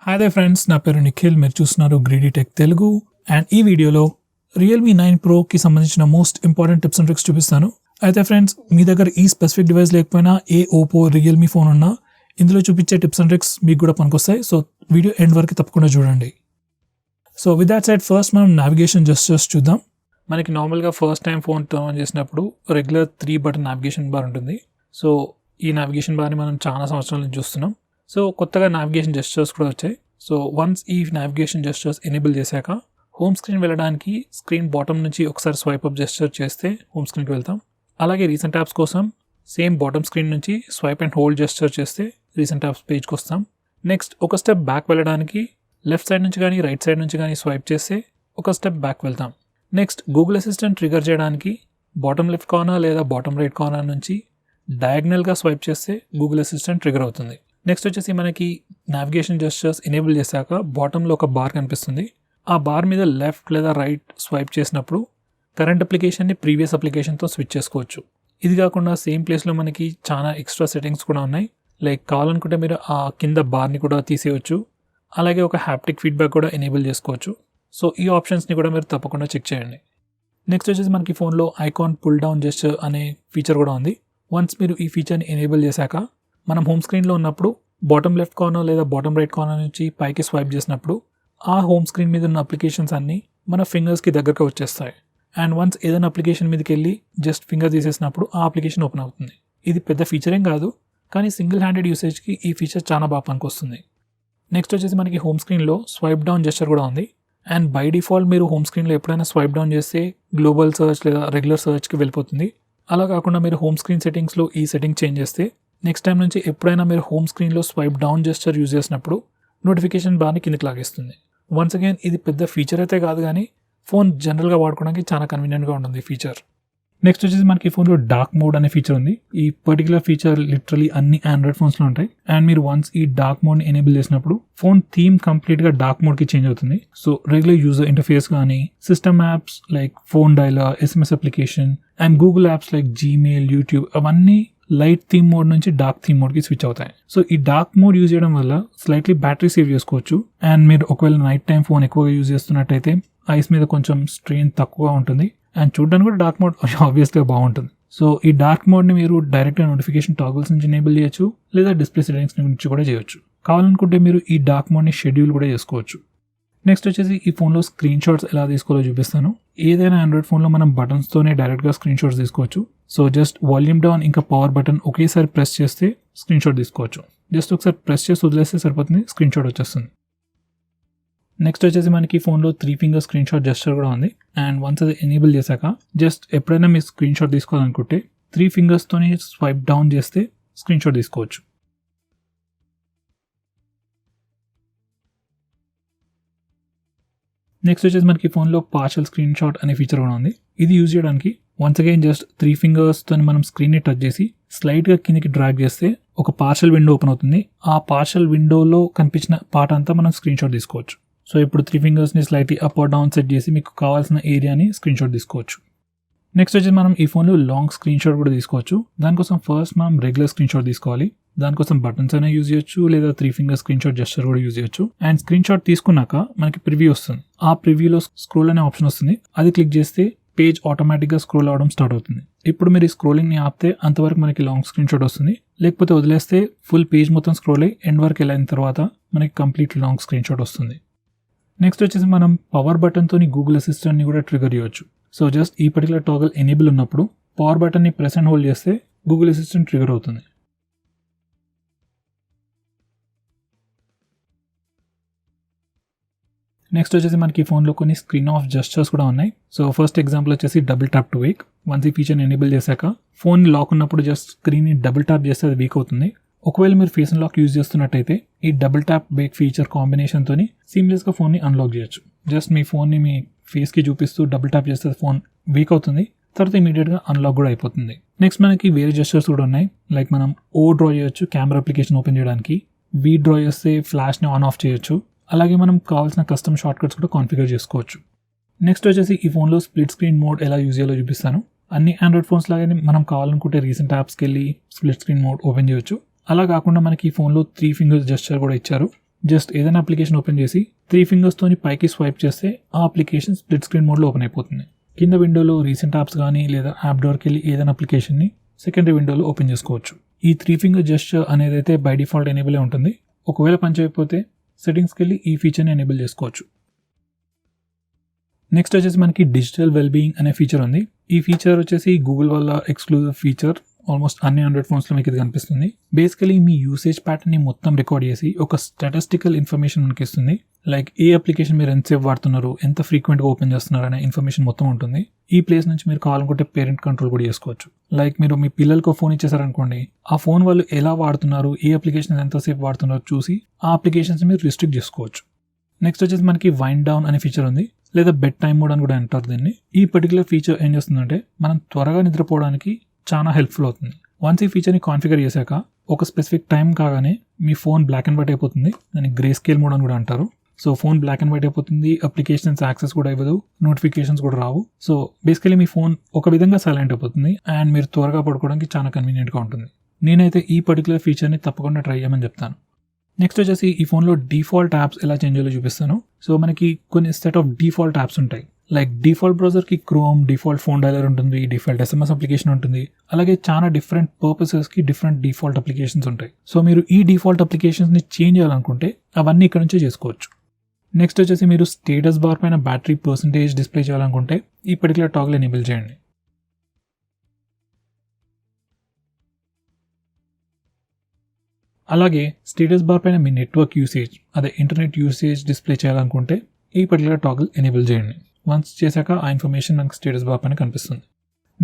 Hi they friends, నా పేరు నిఖిల్. మీరు చూస్తున్నారు గ్రీడీ టెక్ తెలుగు. అండ్ ఈ వీడియోలో రియల్మీ 9 ప్రోకి సంబంధించిన most important tips and tricks చూపిస్తాను. అయితే ఫ్రెండ్స్, మీ దగ్గర ఈ స్పెసిఫిక్ డివైస్ లేకపోయినా ఏ ఓపో రియల్మీ ఫోన్ ఉన్నా ఇందులో చూపించే టిప్స్ అండ్ ట్రిక్స్ మీకు కూడా పనికొస్తాయి. సో వీడియో ఎండ్ వరకు తప్పకుండా చూడండి. So with that side, first మనం నావిగేషన్ జస్టర్స్ చూద్దాం. మనకి నార్మల్గా first time phone turn on చేసినప్పుడు రెగ్యులర్ 3 బటన్ నావిగేషన్ బార్ ఉంటుంది. సో ఈ నావిగేషన్ బార్ని మనం చాలా సంవత్సరాల నుంచి చూస్తున్నాం. సో కొత్తగా నావిగేషన్ జెస్చర్స్ కూడా వచ్చాయి. సో వన్స్ ఈ నావిగేషన్ జెస్చర్స్ ఎనేబుల్ చేశాక హోమ్ స్క్రీన్ వెళ్ళడానికి స్క్రీన్ బాటమ్ నుంచి ఒకసారి స్వైప్ అప్ జెస్చర్ చేస్తే హోమ్ స్క్రీన్కి వెళ్తాం. అలాగే రీసెంట్ యాప్స్ కోసం సేమ్ బాటమ్ స్క్రీన్ నుంచి స్వైప్ అండ్ హోల్డ్ జెస్చర్ చేస్తే రీసెంట్ యాప్స్ పేజ్కి వస్తాం. నెక్స్ట్ ఒక స్టెప్ బ్యాక్ వెళ్ళడానికి లెఫ్ట్ సైడ్ నుంచి కానీ రైట్ సైడ్ నుంచి కానీ స్వైప్ చేస్తే ఒక స్టెప్ బ్యాక్ వెళ్తాం. నెక్స్ట్ గూగుల్ అసిస్టెంట్ ట్రిగర్ చేయడానికి బాటమ్ లెఫ్ట్ కార్నర్ లేదా బాటమ్ రైట్ కార్నర్ నుంచి డయాగ్నల్గా స్వైప్ చేస్తే గూగుల్ అసిస్టెంట్ ట్రిగర్ అవుతుంది. నెక్స్ట్ వచ్చేసి మనకి నావిగేషన్ జెస్చర్స్ ఎనేబుల్ చేశాక బాటంలో ఒక బార్ కనిపిస్తుంది. ఆ బార్ మీద లెఫ్ట్ లేదా రైట్ స్వైప్ చేసినప్పుడు కరెంట్ అప్లికేషన్ని ప్రీవియస్ అప్లికేషన్తో స్విచ్ చేసుకోవచ్చు. ఇది కాకుండా సేమ్ ప్లేస్లో మనకి చాలా ఎక్స్ట్రా సెట్టింగ్స్ కూడా ఉన్నాయి. లైక్ కావాలనుకుంటే మీరు ఆ కింద బార్ని కూడా తీసేయచ్చు. అలాగే ఒక హ్యాప్టిక్ ఫీడ్బ్యాక్ కూడా ఎనేబుల్ చేసుకోవచ్చు. సో ఈ ఆప్షన్స్ని కూడా మీరు తప్పకుండా చెక్ చేయండి. నెక్స్ట్ వచ్చేసి మనకి ఫోన్లో ఐకాన్ పుల్ డౌన్ జెస్చర్ అనే ఫీచర్ కూడా ఉంది. వన్స్ మీరు ఈ ఫీచర్ని ఎనేబుల్ చేశాక మనం హోమ్ స్క్రీన్లో ఉన్నప్పుడు బాటమ్ లెఫ్ట్ కార్నర్ లేదా బాటమ్ రైట్ కార్నర్ నుంచి పైకి స్వైప్ చేసినప్పుడు ఆ హోమ్ స్క్రీన్ మీద ఉన్న అప్లికేషన్స్ అన్నీ మన ఫింగర్స్కి దగ్గరగా వచ్చేస్తాయి. అండ్ వన్స్ ఏదైనా అప్లికేషన్ మీదకి వెళ్ళి జస్ట్ ఫింగర్ తీసేసినప్పుడు ఆ అప్లికేషన్ ఓపెన్ అవుతుంది. ఇది పెద్ద ఫీచర్ ఏం కాదు, కానీ సింగిల్ హ్యాండెడ్ యూసేజ్కి ఈ ఫీచర్ చాలా బాగా పనికొస్తుంది. నెక్స్ట్ వచ్చేసి మనకి హోమ్ స్క్రీన్లో స్వైప్ డౌన్ జెస్చర్ కూడా ఉంది. అండ్ బై డిఫాల్ట్ మీరు హోమ్ స్క్రీన్లో ఎప్పుడైనా స్వైప్ డౌన్ చేస్తే గ్లోబల్ సర్చ్ లేదా రెగ్యులర్ సర్చ్కి వెళ్ళిపోతుంది. అలా కాకుండా మీరు హోమ్ స్క్రీన్ సెట్టింగ్స్లో ఈ సెట్టింగ్ చేంజ్ చేస్తే నెక్స్ట్ టైం నుంచి ఎప్పుడైనా మీరు హోమ్ స్క్రీన్లో స్వైప్ డౌన్ జెస్చర్ యూజ్ చేసినప్పుడు నోటిఫికేషన్ బార్ని కిందకి లాగేస్తుంది. వన్స్ అగైన్ ఇది పెద్ద ఫీచర్ అయితే కాదు, కానీ ఫోన్ జనరల్గా వాడుకోవడానికి చాలా కన్వీనియంట్గా ఉంటుంది ఫీచర్. నెక్స్ట్ వచ్చేసి మనకి ఫోన్లో డార్క్ మోడ్ అనే ఫీచర్ ఉంది. ఈ పర్టికులర్ ఫీచర్ లిటరలీ అన్ని ఆండ్రాయిడ్ ఫోన్స్లో ఉంటాయి. అండ్ మీరు వన్స్ ఈ డార్క్ మోడ్ని ఎనేబుల్ చేసినప్పుడు ఫోన్ థీమ్ కంప్లీట్గా డార్క్ మోడ్కి చేంజ్ అవుతుంది. సో రెగ్యులర్ యూజర్ ఇంటర్ఫేస్ కానీ system apps like phone dialler, SMS application and Google apps like Gmail, YouTube అవన్నీ లైట్ థీమ్ మోడ్ నుంచి డార్క్ థీమ్ మోడ్కి స్విచ్ అవుతాయి. So ఈ dark mode use చేయడం వల్ల slightly battery save చేసుకోవచ్చు. And మీరు ఒకవేళ నైట్ టైం ఫోన్ ఎక్కువగా యూజ్ చేస్తున్నట్టయితే ఐస్ మీద కొంచెం స్ట్రెయిన్ తక్కువగా ఉంటుంది. అండ్ చూడడానికి కూడా డార్క్ మోడ్ ఆబ్వియస్గా బాగుంటుంది. సో ఈ డార్క్ మోడ్ని మీరు డైరెక్ట్గా నోటిఫికేషన్ టాగుల్స్ నుంచి ఎనేబుల్ చేయొచ్చు, లేదా డిస్ప్లే సెట్టింగ్స్ నుంచి కూడా చేయొచ్చు. కావాలనుకుంటే మీరు ఈ డార్క్ మోడ్ని షెడ్యూల్ కూడా చేసుకోవచ్చు. నెక్స్ట్ వచ్చేసి ఈ ఫోన్లో స్క్రీన్ షాట్స్ ఎలా తీసుకోవాలో చూపిస్తాను. ఏదైనా ఆండ్రాయిడ్ ఫోన్లో మనం బటన్స్తోనే డైరెక్ట్గా స్క్రీన్ షాట్స్ తీసుకోవచ్చు. సో జస్ట్ వాల్యూమ్ డౌన్ ఇంకా పవర్ బటన్ ఒకేసారి ప్రెస్ చేస్తే స్క్రీన్ షాట్ తీసుకోవచ్చు. జస్ట్ ఒకసారి ప్రెస్ చేసి వదిలేస్తే సరిపోతుంది, స్క్రీన్ షాట్ వచ్చేస్తుంది. నెక్స్ట్ వచ్చేసి మనకి ఫోన్లో 3 ఫింగర్ స్క్రీన్ షాట్ జెస్చర్ కూడా ఉంది. అండ్ వన్స్ అది ఎనేబుల్ చేశాక జస్ట్ ఎప్పుడైనా మీరు స్క్రీన్ షాట్ తీసుకోవాలనుకుంటే 3 ఫింగర్స్తోని స్వైప్ డౌన్ చేస్తే స్క్రీన్ షాట్ తీసుకోవచ్చు. నెక్స్ట్ వచ్చేసి మనకి ఫోన్లో పార్షల్ స్క్రీన్ షాట్ అనే ఫీచర్ కూడా ఉంది. ఇది యూజ్ చేయడానికి వన్స్ అగైన్ జస్ట్ 3 ఫింగర్స్తో మనం స్క్రీన్ని టచ్ చేసి స్లైడ్గా కిందకి డ్రాగ్ చేస్తే ఒక పార్షల్ విండో ఓపెన్ అవుతుంది. ఆ పార్షల్ విండోలో కనిపించిన పార్ట్ అంతా మనం స్క్రీన్ షాట్ తీసుకోవచ్చు. సో ఇప్పుడు 3 ఫింగర్స్ని slightly up or down set చేసి మీకు కావాల్సిన ఏరియాని స్క్రీన్ షాట్ తీసుకోవచ్చు. నెక్స్ట్ వచ్చేసి మనం ఈ ఫోన్లో లాంగ్ స్క్రీన్ షాట్ కూడా తీసుకోవచ్చు. దానికోసం ఫస్ట్ మనం రెగ్యులర్ స్క్రీన్ షాట్ తీసుకోవాలి. దానికోసం బటన్స్ అయినా యూజ్ చేయొచ్చు, లేదా 3 ఫింగర్ స్క్రీన్ షాట్ జెస్చర్ కూడా యూజ్ చేయొచ్చు. అండ్ స్క్రీన్ షాట్ తీసుకున్నాక మనకి ప్రివ్యూ వస్తుంది. ఆ ప్రివ్యూలో స్క్రోల్ అనే ఆప్షన్ వస్తుంది. అది క్లిక్ చేస్తే పేజ్ ఆటోమేటిక్గా స్క్రోల్ అవడం స్టార్ట్ అవుతుంది. ఇప్పుడు మీరు ఈ స్క్రోలింగ్ని ఆపితే అంతవరకు మనకి లాంగ్ స్క్రీన్ షాట్ వస్తుంది. లేకపోతే వదిలేస్తే ఫుల్ పేజ్ మొత్తం స్క్రోల్ అయ్యి ఎండ్ వరకు వెళ్ళిన తర్వాత మనకి కంప్లీట్ లాంగ్ స్క్రీన్ షాట్ వస్తుంది. నెక్స్ట్ వచ్చేసి మనం పవర్ బటన్తో గూగుల్ అసిస్టెంట్ని కూడా ట్రిగర్ చేయొచ్చు. సో జస్ట్ ఈ పర్టికులర్ టాగల్ ఎనేబుల్ ఉన్నప్పుడు పవర్ బటన్ని ప్రెస్ అండ్ హోల్డ్ చేస్తే గూగుల్ అసిస్టెంట్ ట్రిగర్ అవుతుంది. నెక్స్ట్ వచ్చేసి మనకి ఫోన్లో కొన్ని స్క్రీన్ ఆఫ్ జెస్చర్స్ కూడా ఉన్నాయి. సో ఫస్ట్ ఎగ్జాంపుల్ వచ్చేసి double tap to Wake. Once ఈ ఫీచర్ని ఎనేబుల్ చేశాక ఫోన్ లాక్ ఉన్నప్పుడు జస్ట్ స్క్రీన్ని డబుల్ ట్యాప్ చేస్తే అది వీక్ అవుతుంది. ఒకవేళ మీరు ఫేస్ లాక్ యూజ్ చేస్తున్నట్టయితే ఈ డబుల్ ట్యాప్ వేక్ ఫీచర్ కాంబినేషన్తో సీమ్లెస్గా ఫోన్ని అన్లాక్ చేయొచ్చు. జస్ట్ మీ ఫోన్ని మీ ఫేస్కి చూపిస్తూ డబుల్ ట్యాప్ చేస్తే ఫోన్ వీక్ అవుతుంది, తర్వాత ఇమీడియట్గా అన్లాక్ కూడా అయిపోతుంది. నెక్స్ట్ మనకి వేరే జెస్చర్స్ కూడా ఉన్నాయి. లైక్ మనం ఓ డ్రా చేయొచ్చు కెమెరా అప్లికేషన్ ఓపెన్ చేయడానికి, వి డ్రా చేస్తే ఫ్లాష్ని ఆన్ ఆఫ్ చేయొచ్చు. అలాగే మనం కావాల్సిన కస్టమ్ షార్ట్ కట్స్ కూడా కాన్ఫిగర్ చేసుకోవచ్చు. నెక్స్ట్ వచ్చేసి ఈ ఫోన్లో స్ప్లిట్ స్క్రీన్ మోడ్ ఎలా యూజ్ చేయాలో చూపిస్తాను. అన్ని ఆండ్రాయిడ్ ఫోన్స్ లాగానే మనం కావాలనుకుంటే రీసెంట్ యాప్స్కి వెళ్ళి స్ప్లిట్ స్క్రీన్ మోడ్ ఓపెన్ చేయొచ్చు. అలా కాకుండా మనకి ఈ ఫోన్లో 3 ఫింగర్స్ జెస్చర్ కూడా ఇచ్చారు. జస్ట్ ఏదైనా అప్లికేషన్ ఓపెన్ చేసి 3 ఫింగర్స్తోని పైకి స్వైప్ చేస్తే ఆ అప్లికేషన్ స్ప్లిట్ స్క్రీన్ మోడ్లో ఓపెన్ అయిపోతుంది. కింద విండోలో రీసెంట్ యాప్స్ కానీ లేదా యాప్ డోర్కి వెళ్ళి ఏదైనా అప్లికేషన్ని సెకండరీ విండోలో ఓపెన్ చేసుకోవచ్చు. ఈ 3 ఫింగర్ జెస్చర్ అనేది అయితే బై డిఫాల్ట్ ఎనేబుల్ ఉంటుంది. ఒకవేళ పనిచేయకపోతే సెట్టింగ్స్కి వెళ్ళి ఈ ఫీచర్ని ఎనేబుల్ చేసుకోవచ్చు. నెక్స్ట్ వచ్చేసి మనకి డిజిటల్ వెల్బీయింగ్ అనే ఫీచర్ ఉంది. ఈ ఫీచర్ వచ్చేసి గూగుల్ వల్ల ఎక్స్క్లూజివ్ ఫీచర్. ఆల్మోస్ట్ అన్ని ఆండ్రాయిడ్ ఫోన్స్లో మీకు ఇది కనిపిస్తుంది. బేసికలీ మీ యూసేజ్ ప్యాటర్న్ని మొత్తం రికార్డ్ చేసి ఒక స్టాటిస్టికల్ ఇన్ఫర్మేషన్ మనకి ఇస్తుంది. లైక్ ఏ అప్లికేషన్ మీరు ఎంతసేపు వాడుతున్నారు, ఎంత ఫ్రీక్వెంట్గా ఓపెన్ చేస్తున్నారు అనే ఇన్ఫర్మేషన్ మొత్తం ఉంటుంది. ఈ ప్లేస్ నుంచి మీరు కావాలనుకుంటే పేరెంట్ కంట్రోల్ కూడా చేసుకోవచ్చు. లైక్ మీరు మీ పిల్లలకు ఫోన్ ఇచ్చేసారనుకోండి, ఆ ఫోన్ వాళ్ళు ఎలా వాడుతున్నారు, ఏ అప్లికేషన్ ఎంతసేపు వాడుతున్నారో చూసి ఆ అప్లికేషన్స్ మీరు రిస్ట్రిక్ట్ చేసుకోవచ్చు. నెక్స్ట్ వచ్చేసి మనకి వైండ్ డౌన్ అనే ఫీచర్ ఉంది, లేదా బెడ్ టైమ్ మోడ్ అని కూడా అంటారు దీన్ని. ఈ పర్టికులర్ ఫీచర్ ఏం చేస్తుందంటే మనం త్వరగా నిద్రపోవడానికి చాలా హెల్ప్ఫుల్ అవుతుంది. వన్స్ ఈ ఫీచర్ని కాన్ఫిగర్ చేశాక ఒక స్పెసిఫిక్ టైం కాగానే మీ ఫోన్ బ్లాక్ అండ్ వైట్ అయిపోతుంది. దాన్ని గ్రే స్కేల్ మోడ్ అని కూడా అంటారు. So phone black and white అయిపోతుంది, అప్లికేషన్స్ యాక్సెస్ కూడా ఇవ్వదు, నోటిఫికేషన్స్ కూడా రావు. సో బేసికలీ మీ ఫోన్ ఒక విధంగా సైలెంట్ అయిపోతుంది అండ్ మీరు త్వరగా పడుకోవడానికి చాలా కన్వీనియంట్గా ఉంటుంది. నేనైతే ఈ పర్టికులర్ ఫీచర్ని తప్పకుండా ట్రై చేయమని చెప్తాను. నెక్స్ట్ వచ్చేసి ఈ ఫోన్లో డిఫాల్ట్ యాప్స్ ఎలా చేంజ్ చేయాలో చూపిస్తాను. సో మనకి కొన్ని సెట్ ఆఫ్ డిఫాల్ట్ యాప్స్ ఉంటాయి. లైక్ డిఫాల్ట్ బ్రౌజర్కి క్రోమ్, డిఫాల్ట్ ఫోన్ డైలర్ ఉంటుంది, డిఫాల్ట్ SMS అప్లికేషన్ ఉంటుంది. అలాగే చాలా డిఫరెంట్ పర్పసెస్కి డిఫరెంట్ డిఫాల్ట్ అప్లికేషన్స్ ఉంటాయి. సో మీరు ఈ డిఫాల్ట్ అప్లికేషన్స్ని చేంజ్ చేయాలనుకుంటే అవన్నీ ఇక్కడ నుంచే చేసుకోవచ్చు. నెక్స్ట్ వచ్చేసి మీరు స్టేటస్ బార్ పైన బ్యాటరీ పర్సంటేజ్ డిస్ప్లే చేయాలనుకుంటే ఈ పర్టికులర్ టాగ్ల్ ఎనేబుల్ చేయండి. అలాగే స్టేటస్ బార్ పైన మీ నెట్వర్క్ యూసేజ్, అదే ఇంటర్నెట్ యూసేజ్ డిస్ప్లే చేయాలనుకుంటే ఈ పర్టికులర్ టాగ్ల్ ఎనేబుల్ చేయండి. వన్స్ చేశాక ఆ ఇన్ఫర్మేషన్ మనకు స్టేటస్ బార్ పైన కనిపిస్తుంది.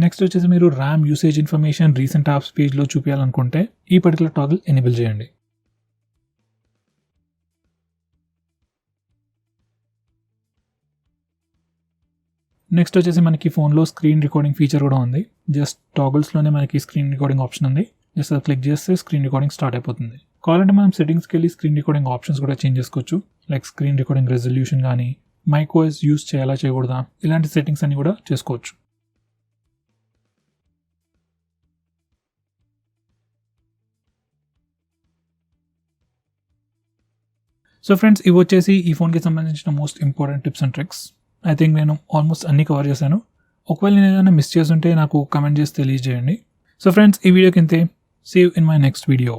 నెక్స్ట్ వచ్చేసి మీరు RAM usage information recent apps పేజ్లో చూపించాలనుకుంటే ఈ పర్టికులర్ టాగ్ల్ ఎనేబుల్ చేయండి. నెక్స్ట్ వచ్చేసి మనకి ఫోన్లో స్క్రీన్ రికార్డింగ్ ఫీచర్ కూడా ఉంది. జస్ట్ టాగల్స్లోనే మనకి స్క్రీన్ రికార్డింగ్ ఆప్షన్ ఉంది. జస్ట్ అది క్లిక్ చేస్తే స్క్రీన్ రికార్డింగ్ స్టార్ట్ అయిపోతుంది. కావాలంటే మనం సెట్టింగ్స్కి వెళ్ళి స్క్రీన్ రికార్డింగ్ ఆప్షన్స్ కూడా చేంజ్ చేసుకోవచ్చు. లైక్ స్క్రీన్ రికార్డింగ్ రెజల్యూషన్ కానీ, మైక్ వాయిస్ యూస్ చేయాలా చేయకూడదా, ఇలాంటి సెట్టింగ్స్ అన్ని కూడా చేసుకోవచ్చు. సో ఫ్రెండ్స్, ఇవి వచ్చేసి ఈ ఫోన్కి సంబంధించిన most important tips and tricks. I think నేను ఆల్మోస్ట్ అన్ని కవర్ చేశాను. ఒకవేళ నేను ఏదైనా మిస్ చేస్తుంటే నాకు కమెంట్ చేసి తెలియజేయండి. సో ఫ్రెండ్స్, ఈ వీడియోకి ఇంతే. See you in my next video.